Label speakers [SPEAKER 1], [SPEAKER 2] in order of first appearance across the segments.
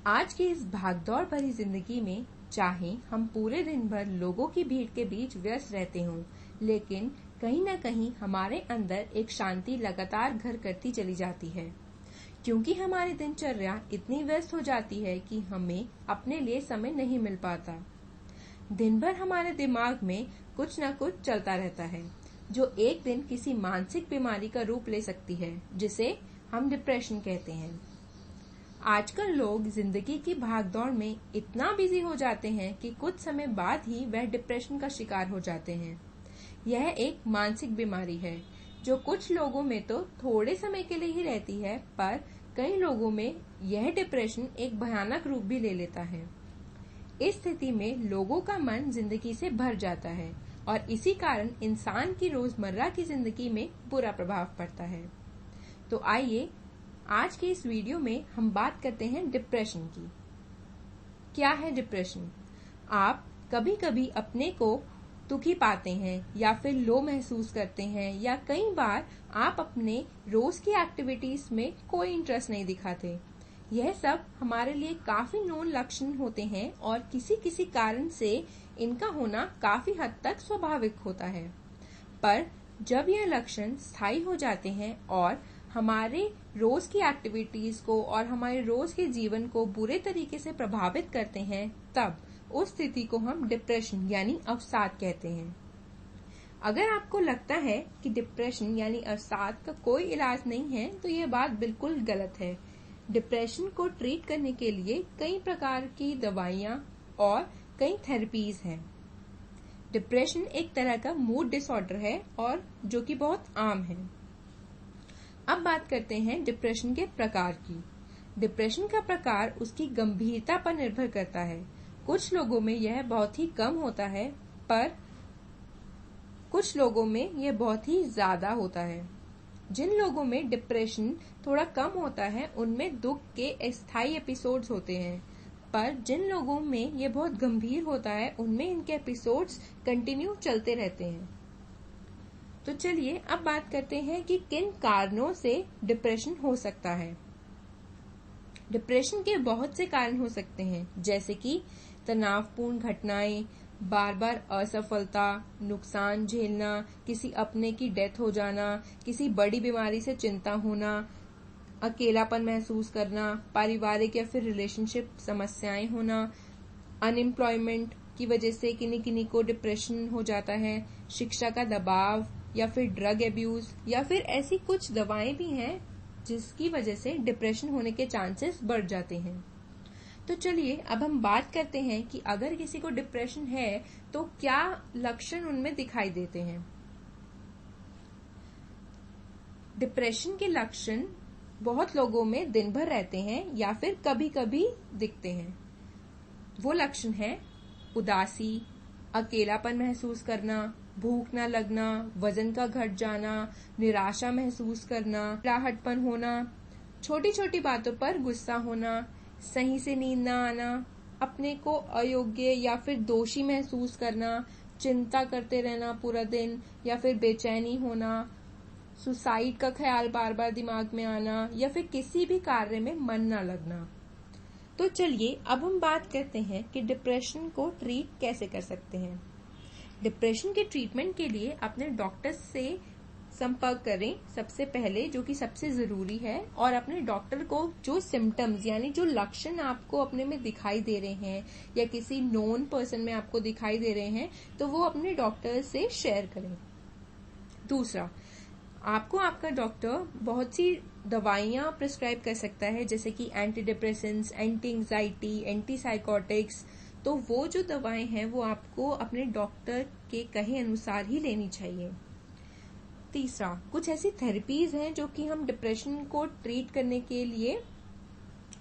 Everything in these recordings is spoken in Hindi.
[SPEAKER 1] आज की इस भागदौड़ भरी जिंदगी में चाहे हम पूरे दिन भर लोगों की भीड़ के बीच व्यस्त रहते हों, लेकिन कहीं न कहीं हमारे अंदर एक शांति लगातार घर करती चली जाती है। क्योंकि हमारी दिनचर्या इतनी व्यस्त हो जाती है कि हमें अपने लिए समय नहीं मिल पाता। दिन भर हमारे दिमाग में कुछ न कुछ चलता रहता है, जो एक दिन किसी मानसिक बीमारी का रूप ले सकती है, जिसे हम डिप्रेशन कहते हैं। आजकल लोग जिंदगी की भागदौड़ में इतना बिजी हो जाते हैं कि कुछ समय बाद ही वह डिप्रेशन का शिकार हो जाते हैं। यह एक मानसिक बीमारी है जो कुछ लोगों में तो थोड़े समय के लिए ही रहती है, पर कई लोगों में यह डिप्रेशन एक भयानक रूप भी ले लेता है। इस स्थिति में लोगों का मन जिंदगी से भर जाता है और इसी कारण इंसान की रोजमर्रा की जिंदगी में बुरा प्रभाव पड़ता है। तो आइए आज के इस वीडियो में हम बात करते हैं डिप्रेशन की। क्या है डिप्रेशन? आप कभी कभी अपने को दुखी पाते हैं या फिर लो महसूस करते हैं, या कई बार आप अपने रोज की एक्टिविटीज में कोई इंटरेस्ट नहीं दिखाते। यह सब हमारे लिए काफी नोन लक्षण होते हैं और किसी किसी कारण से इनका होना काफी हद तक स्वाभाविक होता है। पर जब यह लक्षण स्थायी हो जाते हैं और हमारे रोज की एक्टिविटीज को और हमारे रोज के जीवन को बुरे तरीके से प्रभावित करते हैं, तब उस स्थिति को हम डिप्रेशन यानी अवसाद कहते हैं। अगर आपको लगता है कि डिप्रेशन यानी अवसाद का कोई इलाज नहीं है, तो यह बात बिल्कुल गलत है। डिप्रेशन को ट्रीट करने के लिए कई प्रकार की दवाइयां और कई थेरेपीज हैं। डिप्रेशन एक तरह का मूड डिसऑर्डर है और जो कि बहुत आम है। अब बात करते हैं डिप्रेशन के प्रकार की। डिप्रेशन का प्रकार उसकी गंभीरता पर निर्भर करता है। कुछ लोगों में यह बहुत ही कम होता है, पर कुछ लोगों में यह बहुत ही ज्यादा होता है। जिन लोगों में डिप्रेशन थोड़ा कम होता है, उनमें दुख के अस्थायी एपिसोड्स होते हैं, पर जिन लोगों में यह बहुत गंभीर होता है, उनमें इनके एपिसोड्स कंटिन्यू चलते रहते हैं। तो चलिए अब बात करते हैं कि किन कारणों से डिप्रेशन हो सकता है। डिप्रेशन के बहुत से कारण हो सकते हैं, जैसे कि तनावपूर्ण घटनाएं, बार बार असफलता, नुकसान झेलना, किसी अपने की डेथ हो जाना, किसी बड़ी बीमारी से चिंता होना, अकेलापन महसूस करना, पारिवारिक या फिर रिलेशनशिप समस्याएं होना, अनएम्प्लॉयमेंट की वजह से किन्हीं किन्हीं को डिप्रेशन हो जाता है, शिक्षा का दबाव या फिर ड्रग एब्यूज, या फिर ऐसी कुछ दवाएं भी हैं जिसकी वजह से डिप्रेशन होने के चांसेस बढ़ जाते हैं। तो चलिए अब हम बात करते हैं कि अगर किसी को डिप्रेशन है तो क्या लक्षण उनमें दिखाई देते हैं। डिप्रेशन के लक्षण बहुत लोगों में दिन भर रहते हैं या फिर कभी कभी दिखते हैं। वो लक्षण है उदासी, अकेलापन महसूस करना, भूख न लगना, वजन का घट जाना, निराशा महसूस करना, चिड़चिड़ाहटपन होना, छोटी छोटी बातों पर गुस्सा होना, सही से नींद न आना, अपने को अयोग्य या फिर दोषी महसूस करना, चिंता करते रहना पूरा दिन, या फिर बेचैनी होना, सुसाइड का ख्याल बार बार दिमाग में आना, या फिर किसी भी कार्य में मन न लगना। तो चलिए अब हम बात करते हैं कि डिप्रेशन को ट्रीट कैसे कर सकते हैं। डिप्रेशन के ट्रीटमेंट के लिए अपने डॉक्टर से संपर्क करें सबसे पहले, जो कि सबसे जरूरी है, और अपने डॉक्टर को जो सिम्टम्स यानी जो लक्षण आपको अपने में दिखाई दे रहे हैं या किसी नोन पर्सन में आपको दिखाई दे रहे हैं, तो वो अपने डॉक्टर से शेयर करें। दूसरा, आपको आपका डॉक्टर बहुत सी दवाइयां प्रिस्क्राइब कर सकता है, जैसे कि anti depressants, anti anxiety, anti psychotics. तो वो जो दवाएं हैं वो आपको अपने डॉक्टर के कहे अनुसार ही लेनी चाहिए। तीसरा, कुछ ऐसी थेरेपीज हैं जो कि हम डिप्रेशन को ट्रीट करने के लिए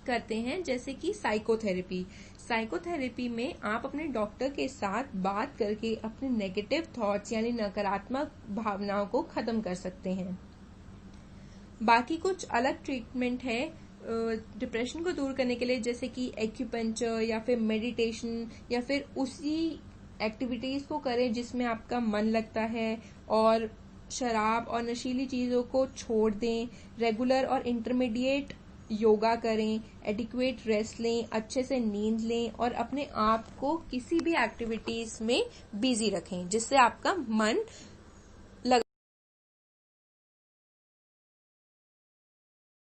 [SPEAKER 1] करते हैं, जैसे कि साइकोथेरेपी। साइकोथेरेपी में आप अपने डॉक्टर के साथ बात करके अपने नेगेटिव थॉट्स यानी नकारात्मक भावनाओं को खत्म कर सकते हैं। बाकी कुछ अलग ट्रीटमेंट है डिप्रेशन को दूर करने के लिए, जैसे कि एक्यूपंक्चर या फिर मेडिटेशन, या फिर उसी एक्टिविटीज को करें जिसमें आपका मन लगता है, और शराब और नशीली चीजों को छोड़ दें। रेगुलर और इंटरमीडिएट योगा करें, एडिक्वेट रेस्ट लें, अच्छे से नींद लें और अपने आप को किसी भी एक्टिविटीज में बिजी रखें जिससे आपका मन